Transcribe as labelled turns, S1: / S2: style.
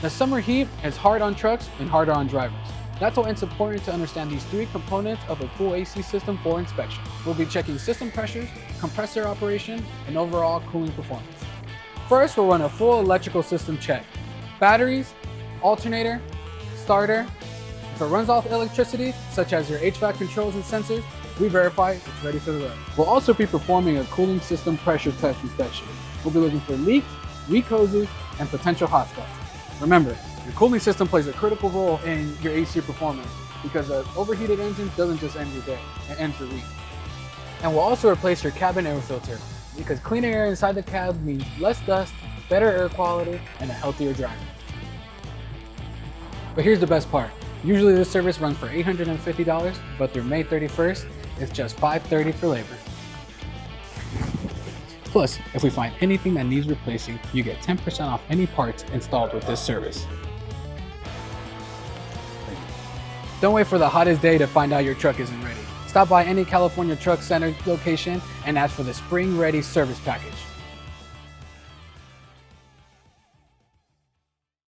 S1: The summer heat is hard on trucks and harder on drivers. That's why it's important to understand these three components of a pool AC system for inspection. We'll be checking system pressures, compressor operation, and overall cooling performance. First, we'll run a full electrical system check. Batteries, alternator, starter. If it runs off electricity, such as your HVAC controls and sensors, we verify it's ready for the road. We'll also be performing a cooling system pressure test inspection. We'll be looking for leaks, weak hoses, and potential hot spots. Remember, your cooling system plays a critical role in your AC performance because an overheated engine doesn't just end your day, it ends your week. And we'll also replace your cabin air filter because cleaner air inside the cab means less dust, better air quality, and a healthier driver. But here's the best part. Usually this service runs for $850, but through May 31st, it's just $530 for labor. Plus, if we find anything that needs replacing, you get 10% off any parts installed with this service. Don't wait for the hottest day to find out your truck isn't ready. Stop by any California Truck Center location and ask for the Spring Ready service package.